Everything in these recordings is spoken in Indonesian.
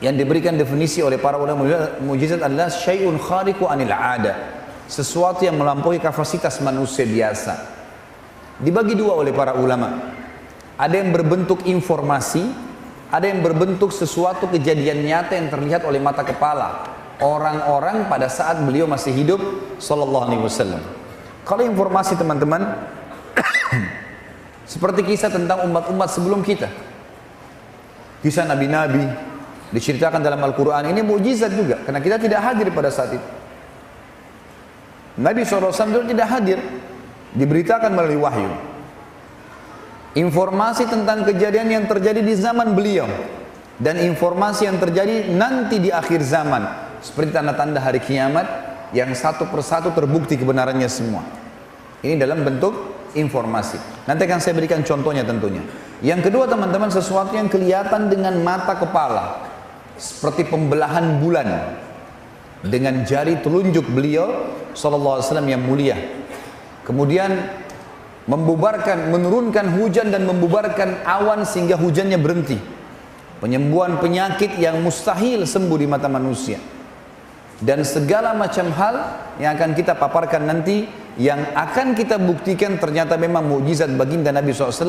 yang diberikan definisi oleh para ulama mukjizat adalah syai'un khariqu anil 'ada, sesuatu yang melampaui kapasitas manusia biasa. Dibagi dua oleh para ulama. Ada yang berbentuk informasi, ada yang berbentuk sesuatu kejadian nyata yang terlihat oleh mata kepala orang-orang pada saat beliau masih hidup sallallahu alaihi wasallam. Kalau informasi teman-teman seperti kisah tentang umat-umat sebelum kita, kisah nabi-nabi diceritakan dalam Al-Quran, ini mukjizat juga karena kita tidak hadir pada saat itu. Nabi SAW itu tidak hadir, diberitakan melalui wahyu. Informasi tentang kejadian yang terjadi di zaman beliau dan informasi yang terjadi nanti di akhir zaman, seperti tanda-tanda hari kiamat yang satu persatu terbukti kebenarannya semua. Ini dalam bentuk informasi. Nanti akan saya berikan contohnya tentunya. Yang kedua teman-teman, sesuatu yang kelihatan dengan mata kepala, seperti pembelahan bulan dengan jari telunjuk beliau sallallahu alaihi wasallam yang mulia. Kemudian menurunkan hujan dan membubarkan awan sehingga hujannya berhenti. Penyembuhan penyakit yang mustahil sembuh di mata manusia. Dan segala macam hal yang akan kita paparkan nanti, yang akan kita buktikan ternyata memang mukjizat baginda Nabi SAW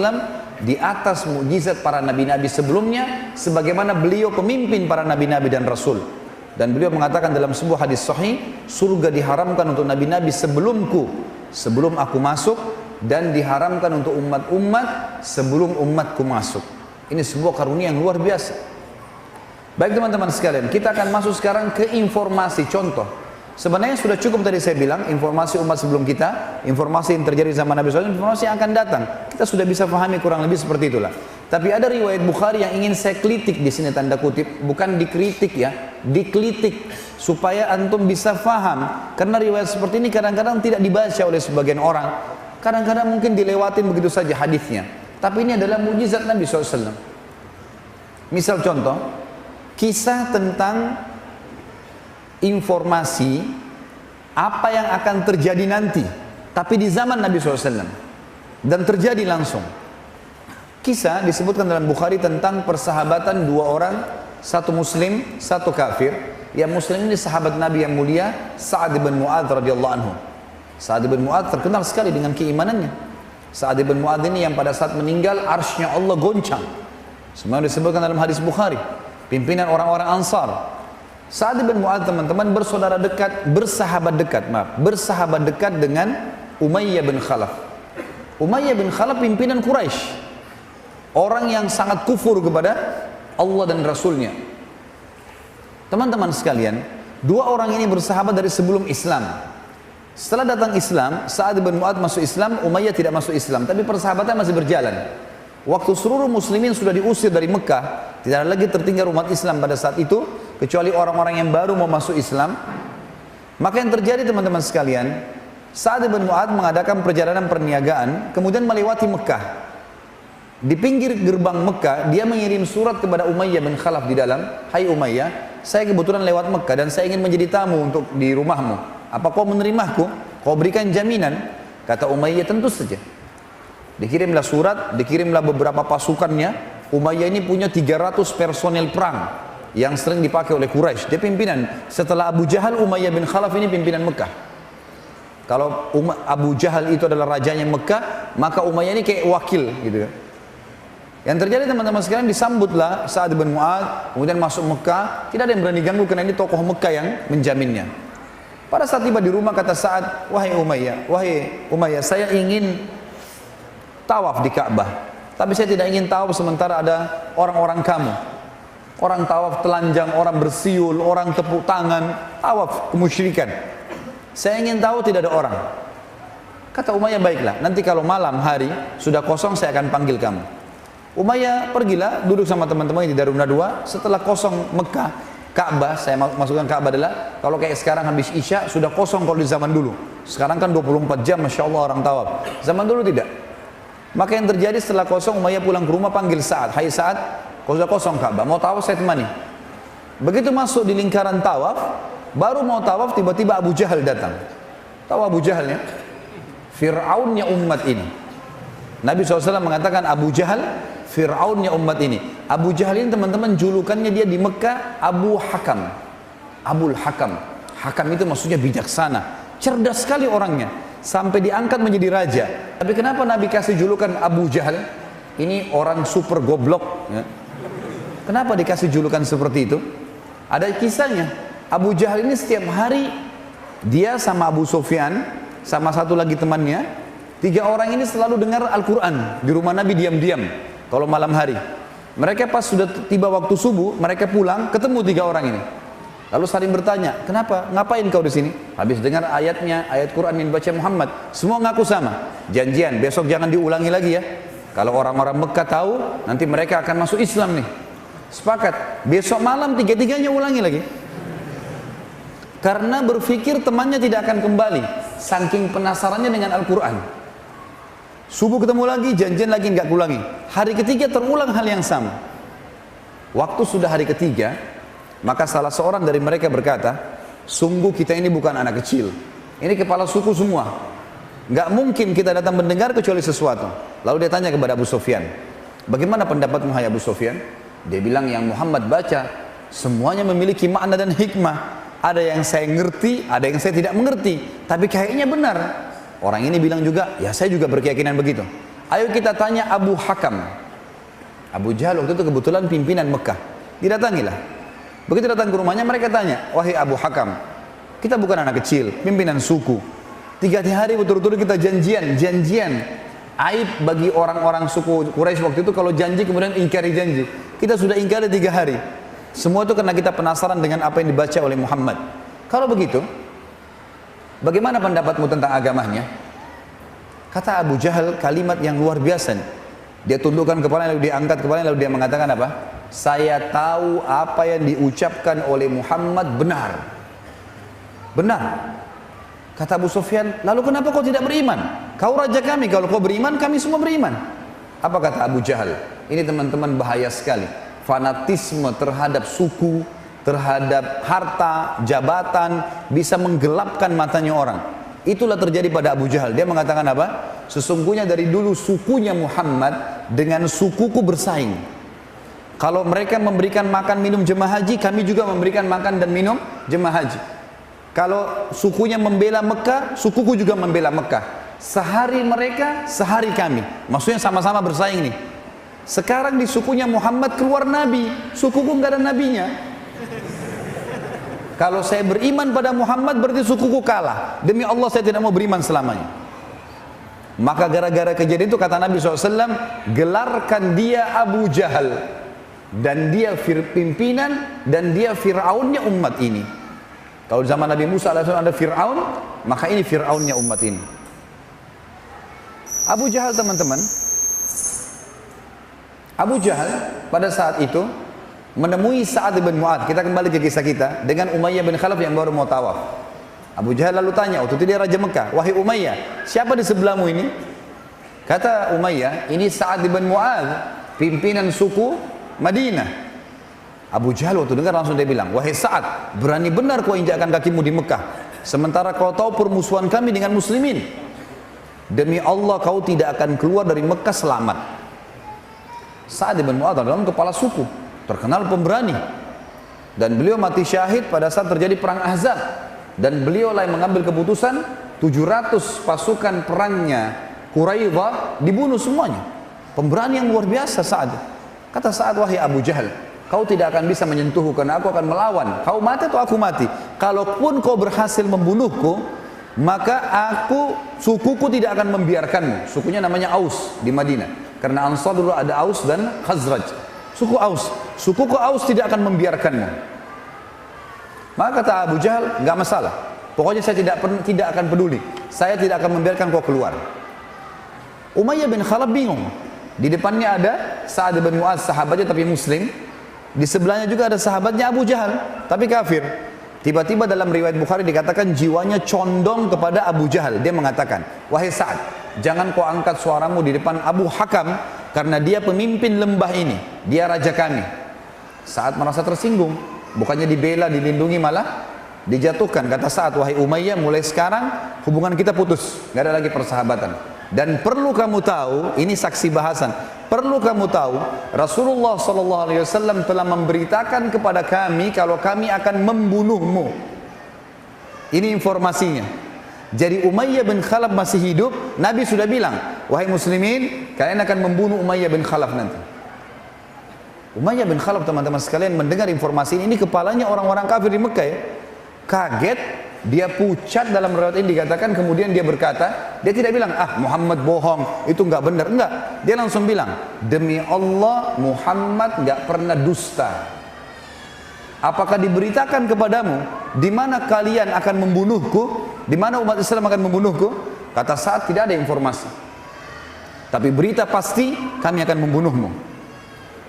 di atas mukjizat para nabi-nabi sebelumnya, sebagaimana beliau pemimpin para nabi-nabi dan rasul. Dan beliau mengatakan dalam sebuah hadis sahih, surga diharamkan untuk nabi-nabi sebelumku, sebelum aku masuk, dan diharamkan untuk umat-umat sebelum umatku masuk. Ini sebuah karunia yang luar biasa. Baik teman-teman sekalian, kita akan masuk sekarang ke informasi. Contoh, sebenarnya sudah cukup tadi saya bilang, informasi umat sebelum kita, informasi yang terjadi zaman Nabi SAW, informasi yang akan datang. Kita sudah bisa pahami kurang lebih seperti itulah. Tapi ada riwayat Bukhari yang ingin saya kritik di sini, tanda kutip, bukan dikritik ya, dikritik supaya antum bisa faham. Karena riwayat seperti ini kadang-kadang tidak dibaca oleh sebagian orang, kadang-kadang mungkin dilewatin begitu saja hadisnya. Tapi ini adalah mukjizat Nabi SAW. Misal contoh, kisah tentang informasi apa yang akan terjadi nanti, tapi di zaman Nabi SAW, dan terjadi langsung. Kisah disebutkan dalam Bukhari tentang persahabatan dua orang, satu muslim, satu kafir. Yang muslim ini sahabat Nabi yang mulia, Sa'ad bin Mu'adz radhiyallahu anhu. Sa'ad bin Mu'adz terkenal sekali dengan keimanannya. Sa'ad bin Mu'adz ini yang pada saat meninggal arsy-Nya Allah goncang. Semua disebutkan dalam hadis Bukhari. Pimpinan orang-orang Ansar. Sa'ad bin Mu'adz teman-teman bersahabat dekat dengan Umayyah bin Khalaf. Umayyah bin Khalaf pimpinan Quraisy. Orang yang sangat kufur kepada Allah dan Rasulnya. Teman-teman sekalian, dua orang ini bersahabat dari sebelum Islam. Setelah datang Islam, Sa'ad bin Mu'adz masuk Islam, Umayyah tidak masuk Islam, tapi persahabatan masih berjalan. Waktu seluruh muslimin sudah diusir dari Mekah, tidak ada lagi tertinggal umat Islam pada saat itu, kecuali orang-orang yang baru mau masuk Islam. Maka yang terjadi teman-teman sekalian, Sa'ad bin Mu'adz mengadakan perjalanan perniagaan, kemudian melewati Mekah. Di pinggir gerbang Mekah, dia mengirim surat kepada Umayyah bin Khalaf di dalam, "Hai Umayyah, saya kebetulan lewat Mekah dan saya ingin menjadi tamu untuk di rumahmu. Apa kau menerimaku? Kau berikan jaminan?" Kata Umayyah, "Tentu saja." Dikirimlah surat, dikirimlah beberapa pasukannya. Umayyah ini punya 300 personel perang yang sering dipakai oleh Quraisy. Dia pimpinan. Setelah Abu Jahal, Umayyah bin Khalaf ini pimpinan Mekah. Kalau Abu Jahal itu adalah rajanya Mekah, maka Umayyah ini kayak wakil gitu. Yang terjadi teman-teman sekalian, disambutlah Sa'ad bin Mu'adz, kemudian masuk Mekah. Tidak ada yang berani ganggu karena ini tokoh Mekah yang menjaminnya. Pada saat tiba di rumah, kata Sa'ad, wahai Umayyah, saya ingin tawaf di Ka'bah, tapi saya tidak ingin tawaf sementara ada orang-orang kamu. Orang tawaf telanjang, orang bersiul, orang tepuk tangan, tawaf kemusyrikan. Saya ingin tahu tidak ada orang. Kata Umayyah, baiklah, nanti kalau malam hari sudah kosong saya akan panggil kamu. Umayyah pergilah, duduk sama teman-temannya di Darun Nadwa. Setelah kosong Mekah, Ka'bah, saya masukkan Ka'bah adalah, kalau kayak sekarang habis Isya, sudah kosong kalau di zaman dulu. Sekarang kan 24 jam, Masya Allah orang tawaf. Zaman dulu tidak. Maka yang terjadi setelah kosong, Umayyah pulang ke rumah, panggil Sa'ad. Hai Sa'ad, kau sudah kosong Ka'bah, mau tawaf saya temani. Begitu masuk di lingkaran tawaf, baru mau tawaf, tiba-tiba Abu Jahal datang. Tahu Abu Jahal ya? Fir'aunnya umat ini. Nabi SAW mengatakan Abu Jahal Fir'aunnya umat ini. Abu Jahal ini teman-teman julukannya dia di Mekah Abu Hakam. Abul Hakam. Hakam itu maksudnya bijaksana. Cerdas sekali orangnya. Sampai diangkat menjadi raja. Tapi kenapa Nabi kasih julukan Abu Jahal? Ini orang super goblok. Ya. Kenapa dikasih julukan seperti itu? Ada kisahnya. Abu Jahal ini setiap hari dia sama Abu Sufyan, sama satu lagi temannya, 3 orang ini selalu dengar Al-Quran di rumah Nabi diam-diam. Kalau malam hari, mereka pas sudah tiba waktu subuh, mereka pulang, ketemu 3 orang ini. Lalu saling bertanya, kenapa? Ngapain kau di sini? Habis dengar ayatnya, ayat Quran yang dibaca Muhammad, semua ngaku sama. Janjian, besok jangan diulangi lagi ya. Kalau orang-orang Mekah tahu, nanti mereka akan masuk Islam nih. Sepakat, besok malam 3-3-nya ulangi lagi. Karena berpikir temannya tidak akan kembali, saking penasarannya dengan Al-Quran. Subuh ketemu lagi, janjian lagi nggak ulangi. Hari ketiga terulang hal yang sama. Waktu sudah hari ketiga, maka salah seorang dari mereka berkata, sungguh kita ini bukan anak kecil. Ini kepala suku semua. Nggak mungkin kita datang mendengar kecuali sesuatu. Lalu dia tanya kepada Abu Sufyan, bagaimana pendapatmu hai Abu Sufyan? Dia bilang yang Muhammad baca, semuanya memiliki makna dan hikmah. Ada yang saya ngerti, ada yang saya tidak mengerti. Tapi kayaknya benar. Orang ini bilang juga, ya saya juga berkeyakinan begitu. Ayo kita tanya Abu Hakam. Abu Jahal waktu itu kebetulan pimpinan Mekah. Didatangilah. Begitu datang ke rumahnya mereka tanya, wahai Abu Hakam, kita bukan anak kecil, pimpinan suku. 3 hari betul-betul kita janjian. Aib bagi orang-orang suku Quraisy waktu itu kalau janji kemudian ingkari janji. Kita sudah ingkari 3 hari. Semua itu karena kita penasaran dengan apa yang dibaca oleh Muhammad. Kalau begitu, bagaimana pendapatmu tentang agamanya? Kata Abu Jahal kalimat yang luar biasa. Dia tundukkan kepalanya, lalu dia angkat kepalanya, lalu dia mengatakan apa? Saya tahu apa yang diucapkan oleh Muhammad benar. Benar. Kata Abu Sufyan, lalu kenapa kau tidak beriman? Kau raja kami, kalau kau beriman, kami semua beriman. Apa kata Abu Jahal? Ini teman-teman bahaya sekali. Fanatisme terhadap suku, terhadap harta, jabatan bisa menggelapkan matanya orang. Itulah terjadi pada Abu Jahal. Dia mengatakan apa? Sesungguhnya dari dulu sukunya Muhammad dengan sukuku bersaing. Kalau mereka memberikan makan minum jemaah haji, kami juga memberikan makan dan minum jemaah haji. Kalau sukunya membela Mekah, sukuku juga membela Mekah. Sehari mereka, sehari kami. Maksudnya sama-sama bersaing nih. Sekarang di sukunya Muhammad keluar nabi, sukuku nggak ada nabinya. Kalau saya beriman pada Muhammad berarti sukuku kalah. Demi Allah saya tidak mau beriman selamanya. Maka gara-gara kejadian itu kata Nabi SAW, gelarkan dia Abu Jahal. Dan dia pimpinan dan dia Fir'aunnya umat ini. Kalau zaman Nabi Musa SAW ada Fir'aun, maka ini Fir'aunnya umat ini. Abu Jahal teman-teman, Abu Jahal pada saat itu menemui Sa'ad bin Mu'adz. Kita kembali ke kisah kita dengan Umayyah bin Khalaf yang baru mau tawaf. Abu Jahal lalu tanya, waktu itu dia Raja Mekah, wahai Umayyah, siapa di sebelahmu ini? Kata Umayyah, ini Sa'ad bin Mu'adz, pimpinan suku Madinah. Abu Jahal waktu dengar langsung dia bilang, wahai Sa'ad, berani benar kau injakkan kakimu di Mekah, sementara kau tahu permusuhan kami dengan muslimin. Demi Allah kau tidak akan keluar dari Mekah selamat. Sa'ad bin Mu'adz adalah kepala suku, terkenal pemberani, dan beliau mati syahid pada saat terjadi perang Ahzab, dan beliau lah yang mengambil keputusan 700 pasukan perangnya Quraidah dibunuh semuanya. Pemberani yang luar biasa Sa'ad. Kata Sa'ad, wahai Abu Jahal, kau tidak akan bisa menyentuhku karena aku akan melawan. Kau mati atau aku mati. Kalaupun kau berhasil membunuhku, maka sukuku tidak akan membiarkanmu. Sukunya namanya Aus di Madinah. Karena Ansar dulu ada Aus dan Khazraj. Suku Aus. Sukuku Aus tidak akan membiarkanmu. Maka kata Abu Jahal, nggak masalah. Pokoknya saya tidak akan peduli. Saya tidak akan membiarkan kau keluar. Umayyah bin Khalaf bingung. Di depannya ada Sa'ad bin Mu'adz, sahabatnya tapi muslim. Di sebelahnya juga ada sahabatnya Abu Jahal, tapi kafir. Tiba-tiba dalam riwayat Bukhari dikatakan jiwanya condong kepada Abu Jahal. Dia mengatakan, wahai Sa'ad, jangan kau angkat suaramu di depan Abu Hakam, karena dia pemimpin lembah ini, dia raja kami. Sa'ad merasa tersinggung, bukannya dibela, dilindungi, malah dijatuhkan. Kata Sa'ad, wahai Umayyah, mulai sekarang hubungan kita putus, gak ada lagi persahabatan. Dan perlu kamu tahu, ini saksi bahasan. Perlu kamu tahu, Rasulullah SAW telah memberitakan kepada kami kalau kami akan membunuhmu. Ini informasinya. Jadi Umayyah bin Khalaf masih hidup, Nabi sudah bilang, wahai muslimin, kalian akan membunuh Umayyah bin Khalaf nanti. Umayyah bin Khalaf, teman-teman sekalian, mendengar informasi ini kepalanya orang-orang kafir di Mekah ya. Kaget, dia pucat, dalam riwayat ini dikatakan, kemudian dia berkata, dia tidak bilang, ah Muhammad bohong, itu enggak benar, enggak. Dia langsung bilang, demi Allah Muhammad enggak pernah dusta. Apakah diberitakan kepadamu di mana kalian akan membunuhku, di mana umat Islam akan membunuhku? Kata Sa'ad, tidak ada informasi. Tapi berita pasti kami akan membunuhmu.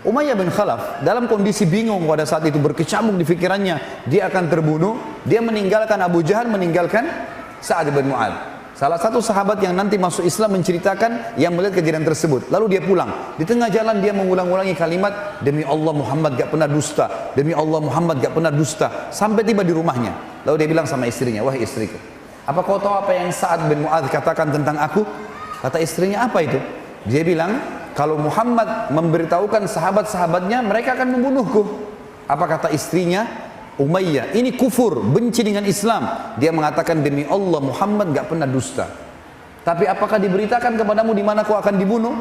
Umayyah bin Khalaf dalam kondisi bingung pada saat itu, berkecamuk di pikirannya, dia akan terbunuh. Dia meninggalkan Abu Jahal, meninggalkan Sa'ad bin Mu'adz. Salah satu sahabat yang nanti masuk Islam menceritakan yang melihat kejadian tersebut. Lalu dia pulang. Di tengah jalan dia mengulang-ulangi kalimat, demi Allah Muhammad gak pernah dusta, demi Allah Muhammad gak pernah dusta. Sampai tiba di rumahnya. Lalu dia bilang sama istrinya, wahai istriku, apa kau tahu apa yang Sa'ad bin Mu'adz katakan tentang aku? Kata istrinya, apa itu? Dia bilang, kalau Muhammad memberitahukan sahabat-sahabatnya, mereka akan membunuhku. Apa kata istrinya? Umayyah, ini kufur, benci dengan Islam. Dia mengatakan, demi Allah Muhammad gak pernah dusta. Tapi apakah diberitakan kepadamu di mana kau akan dibunuh?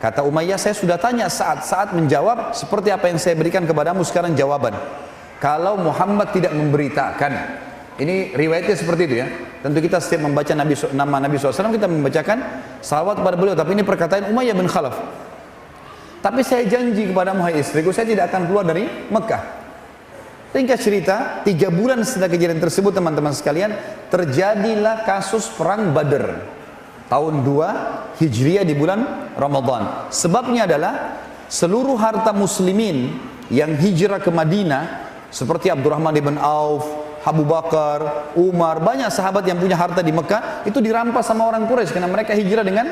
Kata Umayyah, saya sudah tanya saat menjawab seperti apa yang saya berikan kepadamu sekarang jawaban. Kalau Muhammad tidak memberitakan, ini riwayatnya seperti itu ya. Tentu kita setiap membaca nama Nabi SAW, kita membacakan salawat kepada beliau. Tapi ini perkataan Umayyah bin Khalaf. Tapi saya janji kepadamu, hai istriku, saya tidak akan keluar dari Mekah. Ringkas cerita, 3 bulan setelah kejadian tersebut, teman-teman sekalian, terjadilah kasus perang Badr tahun 2 Hijriah di bulan Ramadan. Sebabnya adalah seluruh harta muslimin yang hijrah ke Madinah, seperti Abdurrahman ibn Auf, Abu Bakar, Umar, banyak sahabat yang punya harta di Mekah, itu dirampas sama orang Quraisy karena mereka hijrah dengan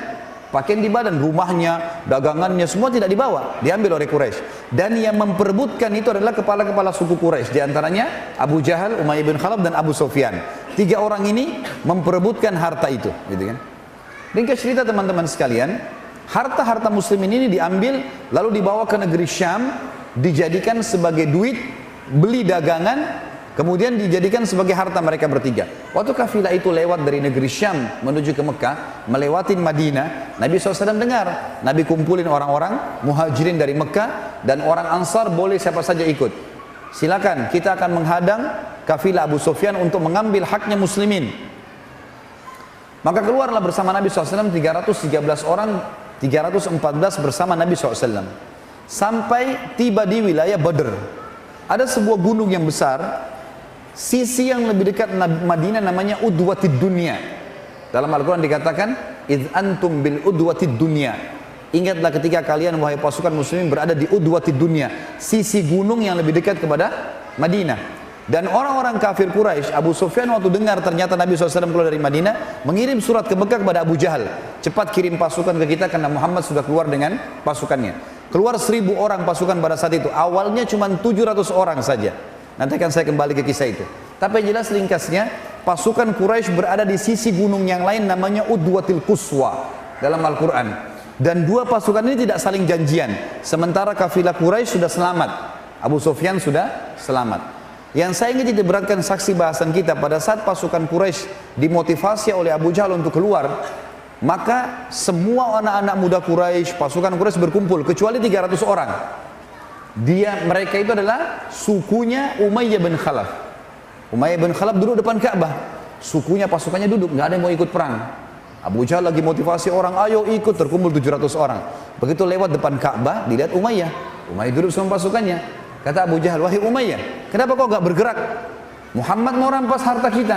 pakaian di badan, rumahnya, dagangannya, semua tidak dibawa, diambil oleh Quraisy. Dan yang memperebutkan itu adalah kepala-kepala suku Quraisy, diantaranya Abu Jahal, Umayyah bin Khalaf, dan Abu Sufyan. 3 orang ini memperebutkan harta itu, gitu kan. Ringkas cerita teman-teman sekalian, harta-harta muslimin ini diambil, lalu dibawa ke negeri Syam, dijadikan sebagai duit, beli dagangan, kemudian dijadikan sebagai harta mereka bertiga. Waktu kafilah itu lewat dari negeri Syam menuju ke Mekah, melewatin Madinah, Nabi SAW dengar, Nabi kumpulin orang-orang muhajirin dari Mekah, dan orang Ansar boleh siapa saja ikut. Silakan, kita akan menghadang kafilah Abu Sufyan untuk mengambil haknya muslimin. Maka keluarlah bersama Nabi SAW 313 orang, 314 bersama Nabi SAW. Sampai tiba di wilayah Badr. Ada sebuah gunung yang besar, sisi yang lebih dekat Madinah namanya Udwatid Dunya. Dalam Al-Quran dikatakan, idh antum bil Udwatid Dunya. Ingatlah ketika kalian wahai pasukan muslimin berada di Udwatid Dunya, sisi gunung yang lebih dekat kepada Madinah. Dan orang-orang kafir Quraisy, Abu Sufyan waktu dengar ternyata Nabi SAW keluar dari Madinah, mengirim surat ke Mekah kepada Abu Jahal, cepat kirim pasukan ke kita karena Muhammad sudah keluar dengan pasukannya. Keluar 1000 orang pasukan pada saat itu. Awalnya cuma 700 orang saja. Nanti akan saya kembali ke kisah itu. Tapi yang jelas ringkasnya, pasukan Quraisy berada di sisi gunung yang lain namanya Udwatil Quswa dalam Al-Quran. Dan 2 pasukan ini tidak saling janjian. Sementara kafilah Quraisy sudah selamat, Abu Sufyan sudah selamat. Yang saya ingin diberatkan saksi bahasan kita, pada saat pasukan Quraisy dimotivasi oleh Abu Jahal untuk keluar, maka semua anak-anak muda Quraisy, pasukan Quraisy berkumpul kecuali 300 orang. Mereka itu adalah sukunya Umayyah bin Khalaf. Umayyah bin Khalaf duduk depan Ka'bah, sukunya pasukannya duduk, nggak ada yang mau ikut perang. Abu Jahal lagi motivasi orang, ayo ikut, terkumpul 700 orang. Begitu lewat depan Ka'bah, dilihat Umayyah duduk sama pasukannya. Kata Abu Jahal, wahai Umayyah, kenapa kau nggak bergerak? Muhammad mau rampas harta kita.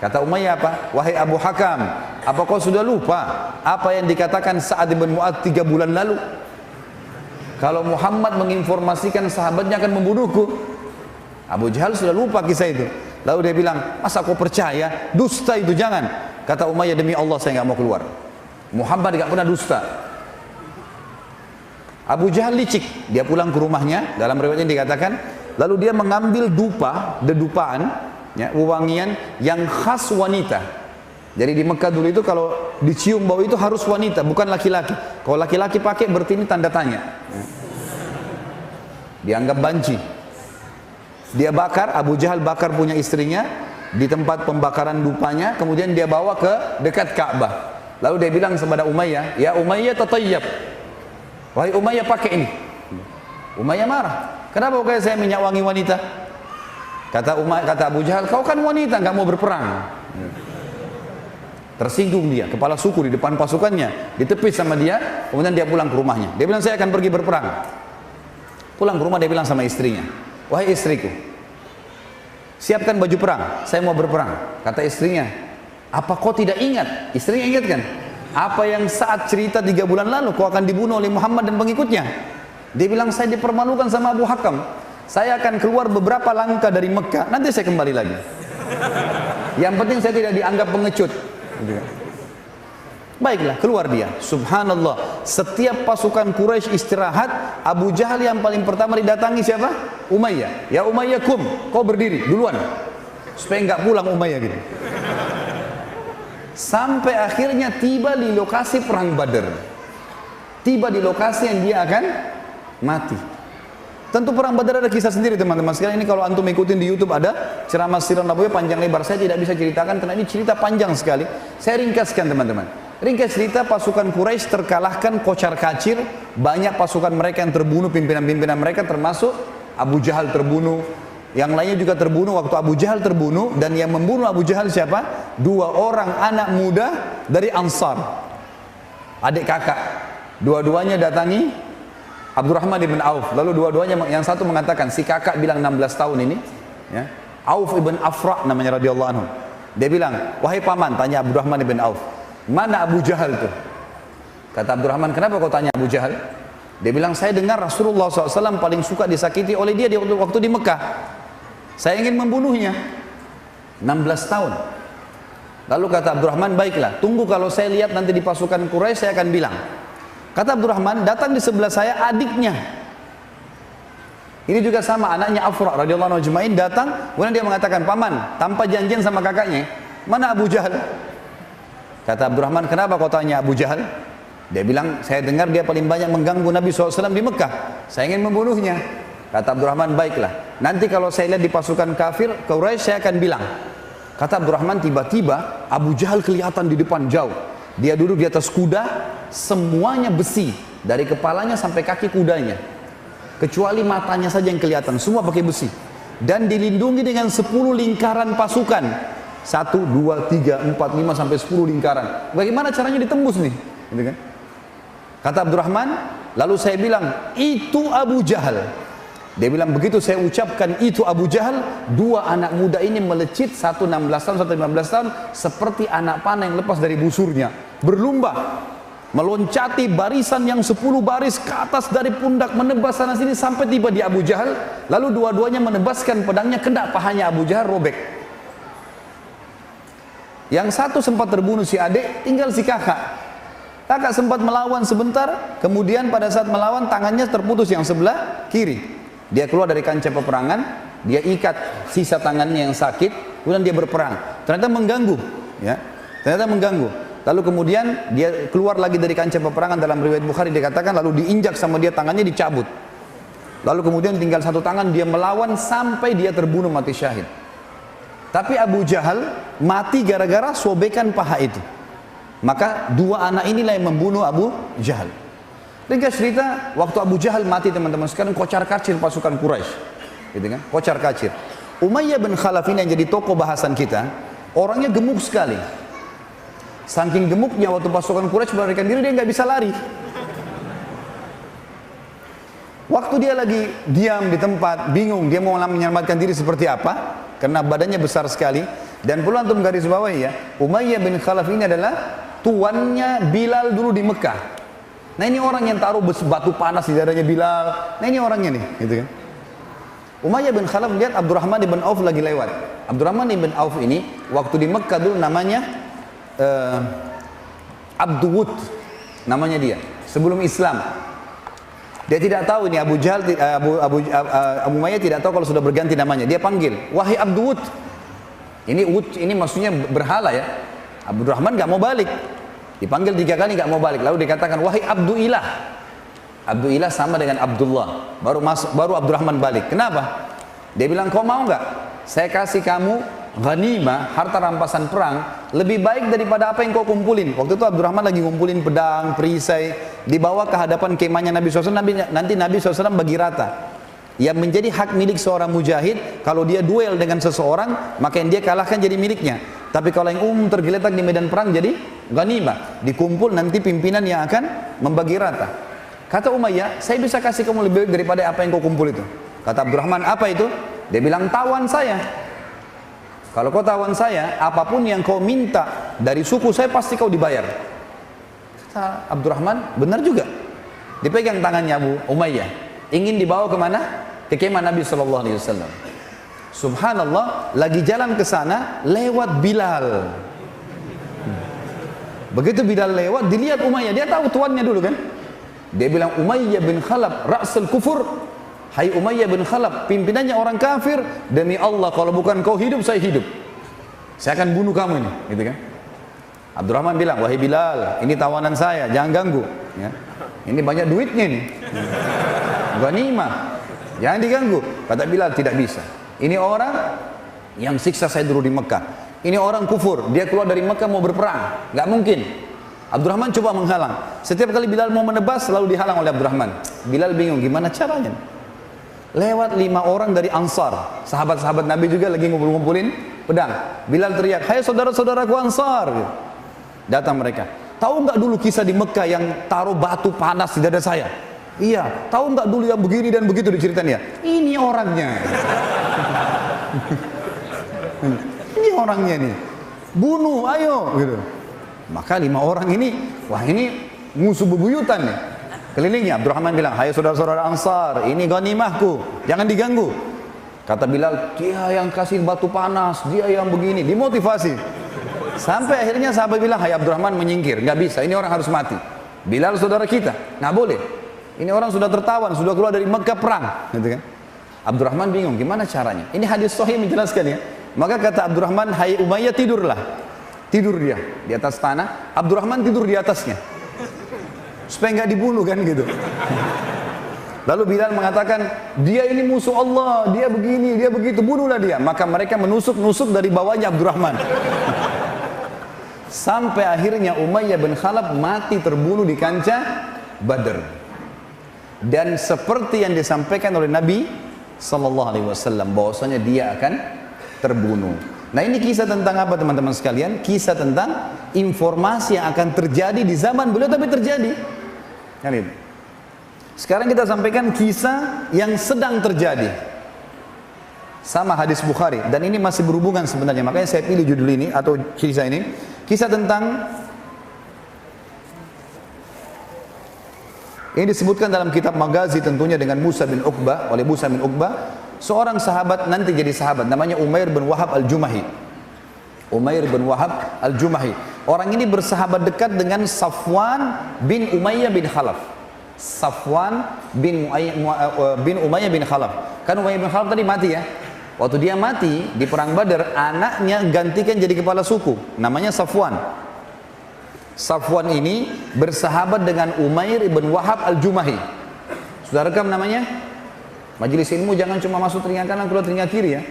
Kata Umayyah apa? Wahai Abu Hakam, apa kau sudah lupa apa yang dikatakan Sa'ad bin Mu'adz 3 bulan lalu? Kalau Muhammad menginformasikan sahabatnya akan membunuhku. Abu Jahal sudah lupa kisah itu. Lalu dia bilang, masa kau percaya? Dusta itu, jangan. Kata Umayyah, demi Allah saya nggak mau keluar. Muhammad nggak pernah dusta. Abu Jahal licik, dia pulang ke rumahnya. Dalam riwayatnya dikatakan, lalu dia mengambil dedupaan, ya, wewangian yang khas wanita. Jadi di Mekah dulu itu kalau dicium bau itu harus wanita, bukan laki-laki. Kalau laki-laki pakai berarti ini tanda tanya. Dianggap banci. Dia bakar, Abu Jahal bakar punya istrinya di tempat pembakaran dupanya, kemudian dia bawa ke dekat Ka'bah. Lalu dia bilang kepada Umayyah, "Ya Umayyah tatayyab." Wahai Umayyah, pakai ini. Umayyah marah. "Kenapa pakai saya minyak wangi wanita?" Kata Abu Jahal, "Kau kan wanita, nggak mau berperang." Tersinggung dia, kepala suku di depan pasukannya, ditepis sama dia, kemudian dia pulang ke rumahnya. Dia bilang, "Saya akan pergi berperang." Pulang ke rumah dia bilang sama istrinya, "Wahai istriku, siapkan baju perang, saya mau berperang." Kata istrinya, "Apa kau tidak ingat?" Istrinya ingat kan? "Apa yang saat cerita 3 bulan lalu kau akan dibunuh oleh Muhammad dan pengikutnya?" Dia bilang, "Saya dipermalukan sama Abu Hakam. Saya akan keluar beberapa langkah dari Mekah, nanti saya kembali lagi. Yang penting saya tidak dianggap pengecut." Baiklah, keluar dia. Subhanallah, setiap pasukan Quraisy istirahat, Abu Jahal yang paling pertama didatangi siapa? Umayyah. "Ya Umayyah, kum, kau berdiri duluan." Supaya enggak pulang Umayyah gitu. Sampai akhirnya tiba di lokasi perang Badar. Tiba di lokasi yang dia akan mati. Tentu perang Badar ada kisah sendiri teman-teman sekalian. Ini kalau antum ikutin di YouTube ada ceramah Sirah Nabawiyah panjang lebar. Saya tidak bisa ceritakan karena ini cerita panjang sekali. Saya ringkaskan teman-teman. Ringkas cerita, pasukan Quraisy terkalahkan kocar kacir. Banyak pasukan mereka yang terbunuh, pimpinan-pimpinan mereka termasuk Abu Jahal terbunuh. Yang lainnya juga terbunuh waktu Abu Jahal terbunuh. Dan yang membunuh Abu Jahal siapa? 2 orang anak muda dari Ansar, adik kakak. Dua-duanya datangi Abdurrahman ibn Auf. Lalu dua-duanya, yang satu mengatakan, si kakak bilang 16 tahun ini ya, Auf ibn Afra namanya radhiyallahu anhu. Dia bilang, "Wahai paman," tanya Abdurrahman ibn Auf, "mana Abu Jahal itu?" Kata Abdurrahman, "Kenapa kau tanya Abu Jahal?" Dia bilang, "Saya dengar Rasulullah SAW paling suka disakiti oleh dia waktu di Mekah. Saya ingin membunuhnya." 16 tahun. Lalu kata Abdurrahman, "Baiklah, tunggu kalau saya lihat nanti di pasukan Quraisy saya akan bilang." Kata Abdurrahman, "Datang di sebelah saya adiknya." Ini juga sama, anaknya Afra radhiyallahu anhu ajmain datang, kemudian dia mengatakan, "Paman, tanpa janjian sama kakaknya, mana Abu Jahal?" Kata Abdurrahman, "Kenapa kau tanya Abu Jahal?" Dia bilang, "Saya dengar dia paling banyak mengganggu Nabi SAW di Mekah. Saya ingin membunuhnya." Kata Abdurrahman, "Baiklah, nanti kalau saya lihat di pasukan kafir Quraisy saya akan bilang." Kata Abdurrahman, tiba-tiba Abu Jahal kelihatan di depan jauh. Dia duduk di atas kuda, semuanya besi, dari kepalanya sampai kaki kudanya. Kecuali matanya saja yang kelihatan, semua pakai besi. Dan dilindungi dengan 10 lingkaran pasukan. 1, 2, 3, 4, 5, sampai 10 lingkaran. Bagaimana caranya ditembus nih? Gitu kan? Kata Abdurrahman, lalu saya bilang, "Itu Abu Jahal." Dia bilang, begitu saya ucapkan itu Abu Jahal, 2 anak muda ini melecit, satu 16 tahun, satu 15 tahun, seperti anak panah yang lepas dari busurnya, berlumba, meloncati barisan yang 10 baris ke atas dari pundak, menebas sana sini sampai tiba di Abu Jahal. Lalu dua-duanya menebaskan pedangnya, kena pahanya Abu Jahal, robek. Yang satu sempat terbunuh si adik, tinggal si kakak. Kakak sempat melawan sebentar, kemudian pada saat melawan tangannya terputus yang sebelah kiri. Dia keluar dari kancah peperangan, dia ikat sisa tangannya yang sakit, kemudian dia berperang. Ternyata mengganggu, ya. Ternyata mengganggu. Lalu kemudian dia keluar lagi dari kancah peperangan, dalam riwayat Bukhari dikatakan lalu diinjak sama dia, tangannya dicabut. Lalu kemudian tinggal satu tangan, dia melawan sampai dia terbunuh mati syahid. Tapi Abu Jahal mati gara-gara sobekan paha itu. Maka 2 anak inilah yang membunuh Abu Jahal. Ringkas cerita, waktu Abu Jahal mati teman-teman sekarang, kocar kacir pasukan Quraisy, gitu kan? Kocar kacir. Umayyah bin Khalaf ini yang jadi tokoh bahasan kita, orangnya gemuk sekali. Saking gemuknya waktu pasukan Quraisy melarikan diri, dia nggak bisa lari. Waktu dia lagi diam di tempat, bingung dia mau menyelamatkan diri seperti apa, karena badannya besar sekali. Dan perlu antum garis bawahi ya, Umayyah bin Khalaf ini adalah tuannya Bilal dulu di Mekah. Nah ini orang yang taruh batu panas di dadanya Bilal. Nah ini orangnya nih, gitu kan. Umayyah bin Khalaf lihat Abdurrahman ibn Auf lagi lewat. Abdurrahman ibn Auf ini waktu di Mekah dulu namanya Abduwud, namanya dia sebelum Islam. Dia tidak tahu ini Abu Jahal, Abu Umayyah tidak tahu kalau sudah berganti namanya. Dia panggil, "Wahai Abduwud." Ini Wud ini maksudnya berhala ya. Abdurrahman gak mau balik. Dipanggil 3 kali nggak mau balik. Lalu dikatakan, wahai Abdu Ilah. Abdu Ilah sama dengan Abdullah. Baru Abdurrahman balik. Kenapa? Dia bilang, kau mau nggak? Saya kasih kamu ghanimah, harta rampasan perang, lebih baik daripada apa yang kau kumpulin. Waktu itu Abdurrahman lagi ngumpulin pedang, perisai, dibawa ke hadapan kemahnya Nabi SAW. Nanti Nabi SAW bagi rata. Yang menjadi hak milik seorang mujahid, kalau dia duel dengan seseorang, maka yang dia kalahkan jadi miliknya. Tapi kalau yang tergeletak di medan perang jadi ghanimah, dikumpul nanti pimpinan yang akan membagi rata. Kata Umayyah, saya bisa kasih kamu lebih baik daripada apa yang kau kumpul itu. Kata Abdurrahman, apa itu? Dia bilang, tawan saya. Kalau kau tawan saya, apapun yang kau minta dari suku saya pasti kau dibayar. Kata Abdurrahman, benar juga. Dipegang tangannya Abu Umayyah, ingin dibawa kemana? Ke kemah Nabi SAW. Subhanallah, lagi jalan ke sana, lewat Bilal. Begitu Bilal lewat, dilihat Umayyah, dia tahu tuannya dulu kan? Dia bilang, Umayyah bin Khalaf, Ra'sul Kufur. Hai Umayyah bin Khalaf, pimpinannya orang kafir, demi Allah kalau bukan kau hidup, saya hidup. Saya akan bunuh kamu ini, gitu kan? Abdurrahman bilang, wahai Bilal, ini tawanan saya, jangan ganggu. Ya. Ini banyak duitnya nih. Ghanimah, jangan diganggu. Kata Bilal, tidak bisa. Ini orang yang siksa saya dulu di Mekah. Ini orang kufur, dia keluar dari Mekah mau berperang, nggak mungkin. Abdurrahman coba menghalang. Setiap kali Bilal mau menebas, selalu dihalang oleh Abdurrahman. Bilal bingung, gimana caranya? Lewat 5 orang dari Ansar, sahabat-sahabat Nabi juga lagi ngumpul-ngumpulin pedang. Bilal teriak, hai saudara-saudaraku Ansar. Datang mereka. Tahu nggak dulu kisah di Mekah yang taruh batu panas di dada saya? Iya. Tahu nggak dulu yang begini dan begitu diceritain ya? Ini orangnya. Ini orangnya nih. Bunuh, ayo. Gitu. Maka 5 orang ini, wah ini musuh bebuyutan nih. Kelilingnya, Abdurrahman bilang, hai saudara-saudara Ansar, ini ghanimahku, jangan diganggu. Kata Bilal, dia yang kasih batu panas, dia yang begini, dimotivasi. Sampai akhirnya sahabat bilang, hai Abdurrahman menyingkir, nggak bisa, ini orang harus mati. Bilal saudara kita, nggak boleh. Ini orang sudah tertawan, sudah keluar dari Mekah perang, gitu kan? Abdurrahman bingung, gimana caranya? Ini hadis sahih menjelaskan ya. Maka kata Abdurrahman, hai Umayyah tidurlah. Tidur dia di atas tanah, Abdurrahman tidur di atasnya. Supaya nggak dibunuh kan gitu. Lalu Bilal mengatakan, dia ini musuh Allah, dia begini, dia begitu, bunuhlah dia. Maka mereka menusuk-nusuk dari bawahnya Abdurrahman. Sampai akhirnya Umayyah bin Khalaf mati terbunuh di kancah Badr. Dan seperti yang disampaikan oleh Nabi SAW, bahwasanya dia akan terbunuh. Nah ini kisah tentang apa teman-teman sekalian? Kisah tentang informasi yang akan terjadi di zaman beliau tapi terjadi. Kan itu. Sekarang kita sampaikan kisah yang sedang terjadi. Sama hadis Bukhari dan ini masih berhubungan sebenarnya. Makanya saya pilih judul ini atau kisah ini. Kisah tentang ini disebutkan dalam kitab Maghazi tentunya dengan Musa bin Uqbah, oleh Musa bin Uqbah, seorang sahabat nanti jadi sahabat namanya Umair bin Wahab al-Jumahi. Umair bin Wahab al-Jumahi. Orang ini bersahabat dekat dengan Safwan bin Umayyah bin Khalaf. Safwan bin Umayyah bin Khalaf. Kan Umayyah bin Khalaf tadi mati ya. Waktu dia mati di perang Badar, anaknya gantikan jadi kepala suku, namanya Safwan. Safwan ini bersahabat dengan Umair bin Wahab al-Jumahi. Sudah rekam namanya? Majelis ilmu jangan cuma masuk telinga kanan keluar telinga kiri ya.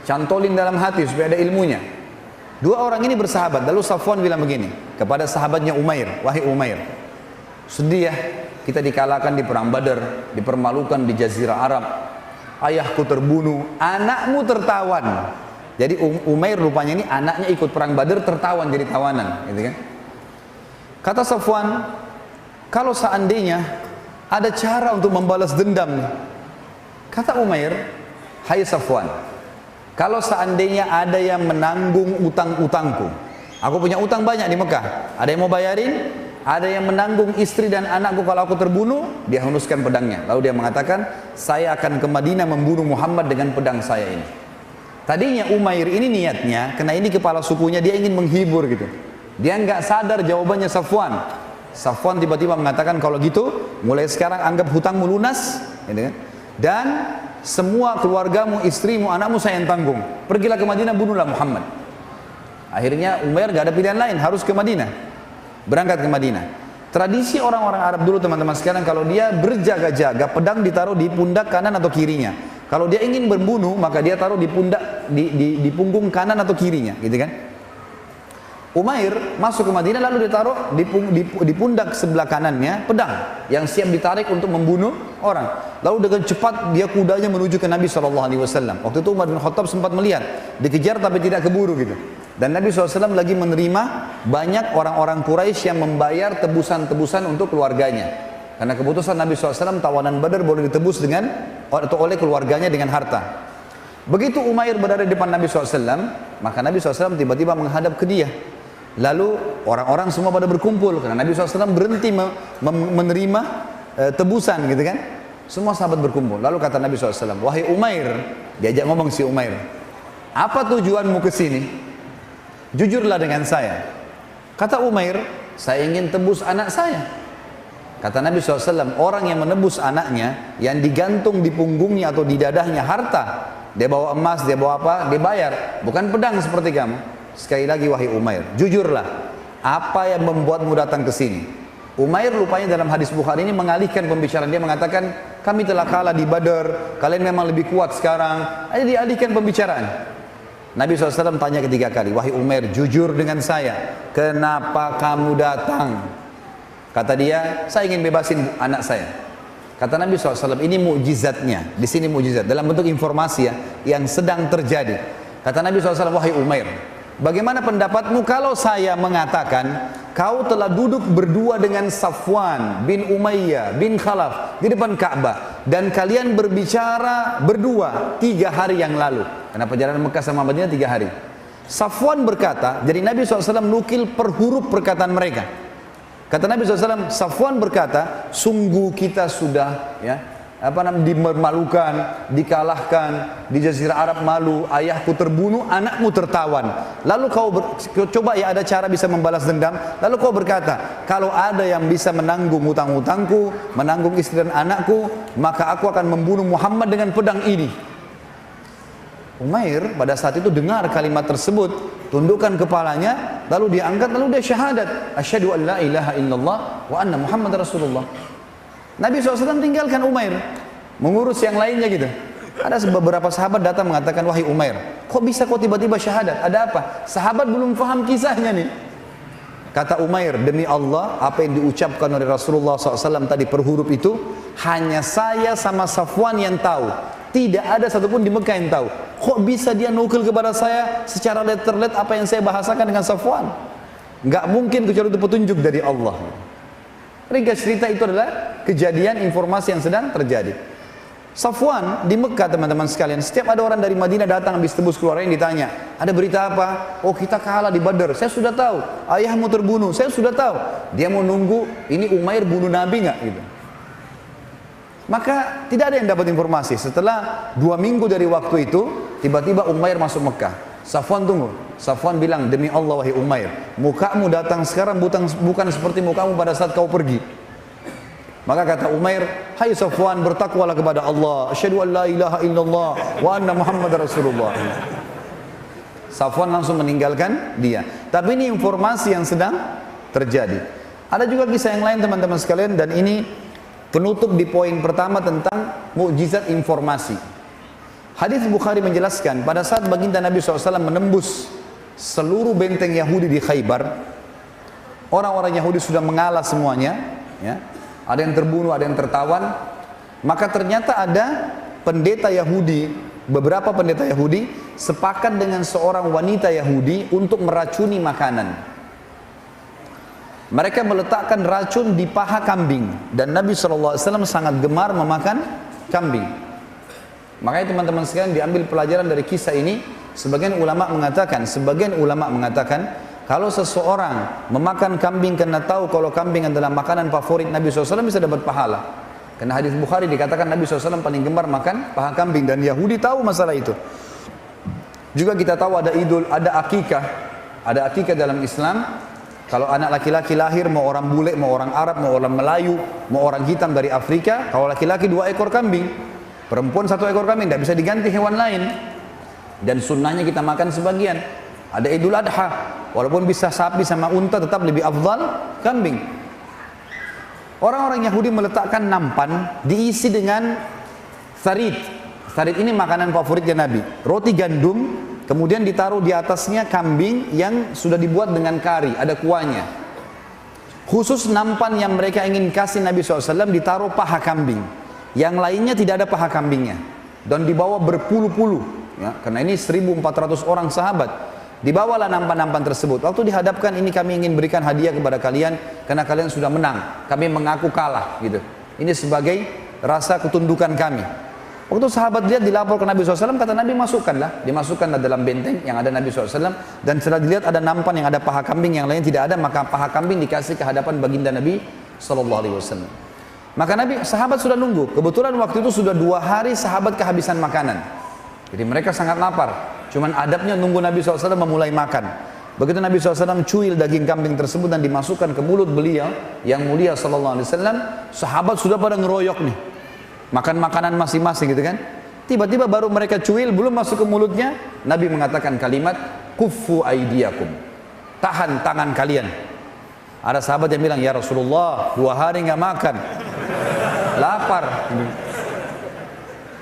Cantolin dalam hati supaya ada ilmunya. 2 orang ini bersahabat. Lalu Safwan bilang begini kepada sahabatnya Umair, wahai Umair, sedih ya kita dikalahkan di perang Badar, dipermalukan di Jazirah Arab. Ayahku terbunuh, anakmu tertawan. Jadi Umair rupanya ini anaknya ikut perang Badar tertawan jadi tawanan, gitu kan? Kata Safwan, kalau seandainya ada cara untuk membalas dendam nih. Kata Umair, hai Safwan, kalau seandainya ada yang menanggung utang-utangku, aku punya utang banyak di Mekah, ada yang mau bayarin, ada yang menanggung istri dan anakku kalau aku terbunuh, dia henuskan pedangnya. Lalu dia mengatakan, saya akan ke Madinah membunuh Muhammad dengan pedang saya ini. Tadinya Umair ini niatnya, karena ini kepala sukunya, dia ingin menghibur gitu. Dia nggak sadar jawabannya Safwan. Safwan tiba-tiba mengatakan, kalau gitu mulai sekarang anggap hutangmu lunas, gitu kan? Dan semua keluargamu, istrimu, anakmu saya yang tanggung. Pergilah ke Madinah, bunuhlah Muhammad. Akhirnya Umair gak ada pilihan lain, harus ke Madinah. berangkat ke Madinah. Tradisi orang-orang Arab dulu teman-teman sekalian, kalau dia berjaga-jaga, pedang ditaruh di pundak kanan atau kirinya. Kalau dia ingin membunuh, maka dia taruh di pundak, di punggung kanan atau kirinya, gitu kan? Umair masuk ke Madinah lalu ditaruh di pundak sebelah kanannya pedang yang siap ditarik untuk membunuh orang. Lalu dengan cepat dia kudanya menuju ke Nabi SAW. Waktu itu Umar bin Khattab sempat melihat, dikejar tapi tidak keburu gitu. Dan Nabi SAW lagi menerima banyak orang-orang Quraisy yang membayar tebusan-tebusan untuk keluarganya. Karena keputusan Nabi SAW tawanan Badar boleh ditebus dengan atau oleh keluarganya dengan harta. Begitu Umair berada di depan Nabi SAW, maka Nabi SAW tiba-tiba menghadap ke dia. Lalu orang-orang semua pada berkumpul karena Nabi SAW berhenti menerima tebusan gitu kan. Semua sahabat berkumpul. Lalu kata Nabi SAW, wahai Umair, diajak ngomong si Umair, apa tujuanmu ke sini? Jujurlah dengan saya. Kata Umair, saya ingin tebus anak saya. Kata Nabi SAW, orang yang menebus anaknya, yang digantung di punggungnya atau di dadahnya harta, dia bawa emas, dia bawa apa, dia bayar, bukan pedang seperti kamu. Sekali lagi wahai Umair, jujurlah, apa yang membuatmu datang ke sini? Umair rupanya dalam hadis Bukhari ini mengalihkan pembicaraan. Dia mengatakan, kami telah kalah di Badar, kalian memang lebih kuat sekarang. Ayo dialihkan pembicaraan. Nabi SAW tanya ketiga kali, wahai Umair, jujur dengan saya, kenapa kamu datang? Kata dia, saya ingin bebasin anak saya. Kata Nabi SAW, ini mukjizatnya. Di sini mukjizat dalam bentuk informasi ya, yang sedang terjadi. Kata Nabi SAW, wahai Umair, bagaimana pendapatmu kalau saya mengatakan kau telah duduk berdua dengan Safwan bin Umayyah bin Khalaf di depan Ka'bah dan kalian berbicara berdua 3 hari yang lalu. Karena perjalanan Mekah sama Madinah 3 hari. Safwan berkata, jadi Nabi SAW nukil per huruf perkataan mereka. Kata Nabi SAW, Safwan berkata, sungguh kita sudah dimalukan, dikalahkan, di Jazirah Arab malu, ayahku terbunuh, anakmu tertawan. Lalu kau coba ya ada cara bisa membalas dendam. Lalu kau berkata, kalau ada yang bisa menanggung hutang-hutangku, menanggung istri dan anakku, maka aku akan membunuh Muhammad dengan pedang ini. Umair pada saat itu dengar kalimat tersebut, tundukkan kepalanya, lalu dia angkat, lalu dia syahadat, asyhadu an la ilaha illallah wa anna Muhammad Rasulullah. Nabi SAW tinggalkan Umair, mengurus yang lainnya gitu. Ada beberapa sahabat datang mengatakan, wahai Umair, kok bisa kau tiba-tiba syahadat? Ada apa? Sahabat belum paham kisahnya nih. Kata Umair, demi Allah, apa yang diucapkan oleh Rasulullah SAW tadi per huruf itu, hanya saya sama Safwan yang tahu. Tidak ada satupun di Mekah yang tahu. Kok bisa dia nukil kepada saya secara letter-let apa yang saya bahasakan dengan Safwan? Nggak mungkin kecuali itu petunjuk dari Allah. Ringkas cerita itu adalah kejadian informasi yang sedang terjadi. Safwan di Mekah teman-teman sekalian, setiap ada orang dari Madinah datang habis tebus keluarga yang ditanya, ada berita apa? Oh kita kalah di Badar, saya sudah tahu. Ayahmu terbunuh, saya sudah tahu. Dia mau nunggu ini Umair bunuh Nabi nggak gitu. Maka tidak ada yang dapat informasi. Setelah 2 minggu dari waktu itu, tiba-tiba Umair masuk Mekah. Safwan tunggu. Safwan bilang, demi Allah wahai Umair, mukamu datang sekarang bukan seperti mukamu pada saat kau pergi. Maka kata Umair, hai Safwan, bertakwalah kepada Allah, asyhadu an la ilaha illallah wa anna Muhammad Rasulullah. Safwan langsung meninggalkan dia. Tapi ini informasi yang sedang terjadi. Ada juga kisah yang lain teman-teman sekalian, dan ini penutup di poin pertama tentang mukjizat informasi. Hadis Bukhari menjelaskan, pada saat baginda Nabi SAW menembus seluruh benteng Yahudi di Khaybar, orang-orang Yahudi sudah mengalah semuanya, ya. Ada yang terbunuh, ada yang tertawan. Maka ternyata ada pendeta Yahudi, beberapa pendeta Yahudi sepakat dengan seorang wanita Yahudi untuk meracuni makanan. Mereka meletakkan racun di paha kambing, dan Nabi SAW sangat gemar memakan kambing. Makanya teman-teman sekalian diambil pelajaran dari kisah ini. Sebagian ulama mengatakan kalau seseorang memakan kambing karena tahu kalau kambing adalah makanan favorit Nabi SAW bisa dapat pahala. Karena hadis Bukhari dikatakan Nabi SAW paling gemar makan paha kambing, dan Yahudi tahu masalah itu. Juga kita tahu ada ada akikah dalam Islam. Kalau anak laki-laki lahir, mau orang bule, mau orang Arab, mau orang Melayu, mau orang hitam dari Afrika, kalau laki-laki 2 ekor kambing, perempuan 1 ekor kambing, tidak bisa diganti hewan lain. Dan sunnahnya kita makan sebagian. Ada Idul Adha, Walaupun bisa sapi sama unta tetap lebih afdal kambing. Orang-orang Yahudi meletakkan nampan diisi dengan tharid. Tharid ini makanan favoritnya Nabi. Roti gandum, kemudian ditaruh di atasnya kambing yang sudah dibuat dengan kari, ada kuahnya. Khusus nampan yang mereka ingin kasih Nabi SAW ditaruh paha kambing. Yang lainnya tidak ada paha kambingnya. Dan dibawa berpuluh-puluh. Ya, karena ini 1.400 orang sahabat. Dibawalah nampan-nampan tersebut. Waktu dihadapkan, ini kami ingin berikan hadiah kepada kalian karena kalian sudah menang. Kami mengaku kalah, gitu. Ini sebagai rasa ketundukan kami. Waktu sahabat lihat, dilapor ke Nabi SAW, kata Nabi masukkanlah. Dimasukkanlah dalam benteng yang ada Nabi SAW. Dan setelah dilihat ada nampan yang ada paha kambing, yang lain tidak ada, maka paha kambing dikasih ke hadapan baginda Nabi SAW. Maka sahabat sudah nunggu. Kebetulan waktu itu sudah 2 hari sahabat kehabisan makanan. Jadi mereka sangat lapar. Cuman adabnya nunggu Nabi SAW memulai makan. Begitu Nabi SAW cuil daging kambing tersebut dan dimasukkan ke mulut beliau yang mulia SAW, sahabat sudah pada ngeroyok nih. Makan makanan masing-masing gitu kan. Tiba-tiba baru mereka cuil, belum masuk ke mulutnya, Nabi mengatakan kalimat, kuffu aidiakum. Tahan tangan kalian. Ada sahabat yang bilang, ya Rasulullah, 2 hari nggak makan. Lapar.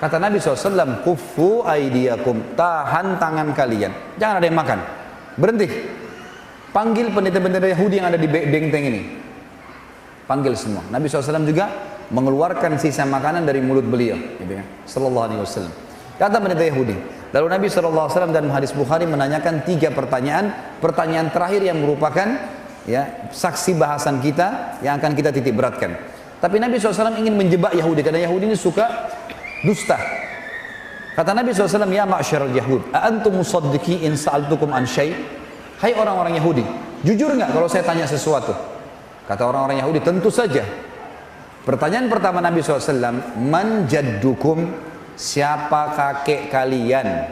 Kata Nabi SAW, kuffu aidiakum, tahan tangan kalian. Jangan ada yang makan. Berhenti. Panggil pendeta-pendeta Yahudi yang ada di benteng ini. Panggil semua. Nabi SAW juga mengeluarkan sisa makanan dari mulut beliau. Gitu kan? Sallallahu alaihi wasallam. Kata pendeta Yahudi. Lalu Nabi SAW dan hadis Bukhari menanyakan 3 pertanyaan. Pertanyaan terakhir yang merupakan ya, saksi bahasan kita yang akan kita titik beratkan. Tapi Nabi SAW ingin menjebak Yahudi karena Yahudi ini suka dusta. Kata Nabi SAW, ya ma'syaral Yahud, a'antum musaddiqi in sa'altukum an syai'? Hai orang-orang Yahudi, jujur nggak kalau saya tanya sesuatu? Kata orang-orang Yahudi, tentu saja. Pertanyaan pertama Nabi SAW, man jaddukum, siapa kakek kalian?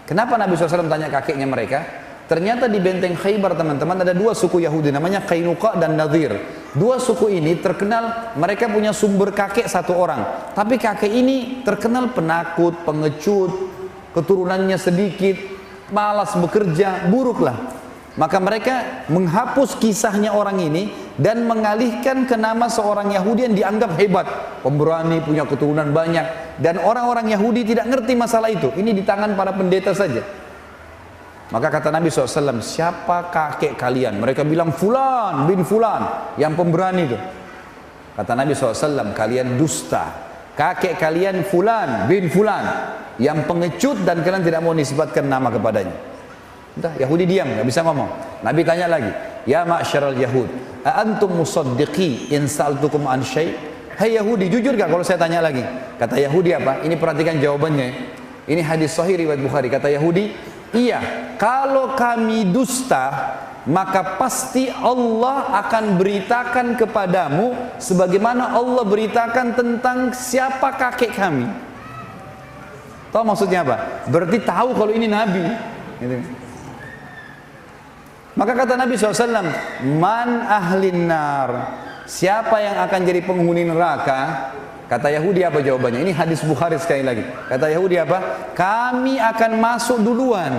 Kenapa Nabi SAW tanya kakeknya mereka? Ternyata di benteng Khaybar teman-teman ada 2 suku Yahudi namanya Qainuqa dan Nadir. 2 suku ini terkenal mereka punya sumber kakek 1 orang. Tapi kakek ini terkenal penakut, pengecut, keturunannya sedikit, malas bekerja, buruk lah. Maka mereka menghapus kisahnya orang ini dan mengalihkan ke nama seorang Yahudi yang dianggap hebat, pemberani, punya keturunan banyak. Dan orang-orang Yahudi tidak ngerti masalah itu. Ini di tangan para pendeta saja. Maka kata Nabi SAW, siapa kakek kalian? Mereka bilang Fulan bin Fulan, yang pemberani itu. Kata Nabi SAW, kalian dusta. Kakek kalian Fulan bin Fulan, yang pengecut dan kalian tidak mau nisbatkan nama kepadanya. Entah, Yahudi diam, nggak bisa ngomong. Nabi tanya lagi, ya ma'syaral Yahud, a'antum musaddiqi in sa'altukum an syai'? Hai Yahudi, jujur gak kalau saya tanya lagi? Kata Yahudi apa? Ini perhatikan jawabannya. Ini hadis sahih riwayat Bukhari. Kata Yahudi, iya, kalau kami dusta, maka pasti Allah akan beritakan kepadamu sebagaimana Allah beritakan tentang siapa kakek kami. Tahu maksudnya apa? Berarti tahu kalau ini Nabi. Gitu. Maka kata Nabi SAW, man ahlin nar, siapa yang akan jadi penghuni neraka? Kata Yahudi apa jawabannya? Ini hadis Bukhari sekali lagi. Kata Yahudi apa? Kami akan masuk duluan,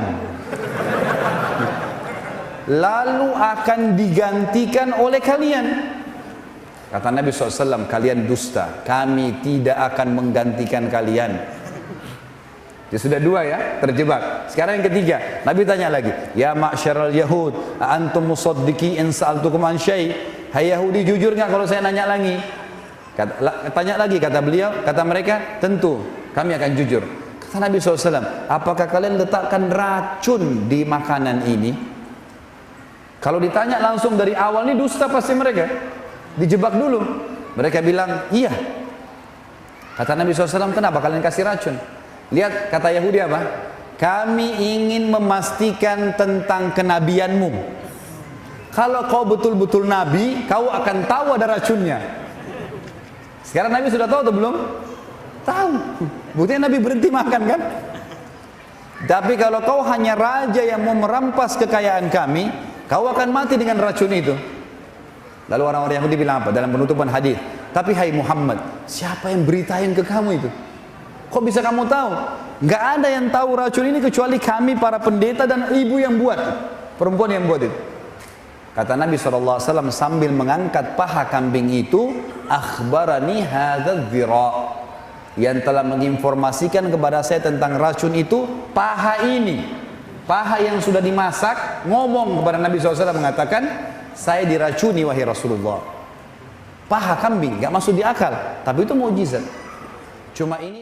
lalu akan digantikan oleh kalian. Kata Nabi SAW, kalian dusta, kami tidak akan menggantikan kalian. Itu sudah 2 ya, terjebak. Sekarang yang ketiga, Nabi tanya lagi, ya ma'syaral Yahud, antum musaddiqi in sa'altukum an syai'? Hai Yahudi, jujur nggak kalau saya nanya lagi? Tanya lagi, kata beliau, kata mereka, tentu kami akan jujur. Kata Nabi SAW, apakah kalian letakkan racun di makanan ini? Kalau ditanya langsung dari awal, ini dusta pasti mereka. Dijebak dulu. Mereka bilang, iya. Kata Nabi SAW, kenapa kalian kasih racun? Lihat kata Yahudi apa? Kami ingin memastikan tentang kenabianmu. Kalau kau betul-betul nabi, kau akan tahu ada racunnya. Sekarang Nabi sudah tahu atau belum? Tahu. Buktinya Nabi berhenti makan kan? Tapi kalau kau hanya raja yang mau merampas kekayaan kami, kau akan mati dengan racun itu. Lalu orang-orang Yahudi bilang apa? Dalam penutupan hadis, tapi hai Muhammad, siapa yang beritain ke kamu itu? Kok bisa kamu tahu? Nggak ada yang tahu racun ini kecuali kami para pendeta dan ibu yang buat. Perempuan yang buat itu. Kata Nabi SAW sambil mengangkat paha kambing itu, akhbarani hadzal dhira, yang telah menginformasikan kepada saya tentang racun itu, paha ini, paha yang sudah dimasak, ngomong kepada Nabi SAW mengatakan, saya diracuni wahai Rasulullah. Paha kambing, gak masuk di akal, tapi itu mukjizat. Cuma ini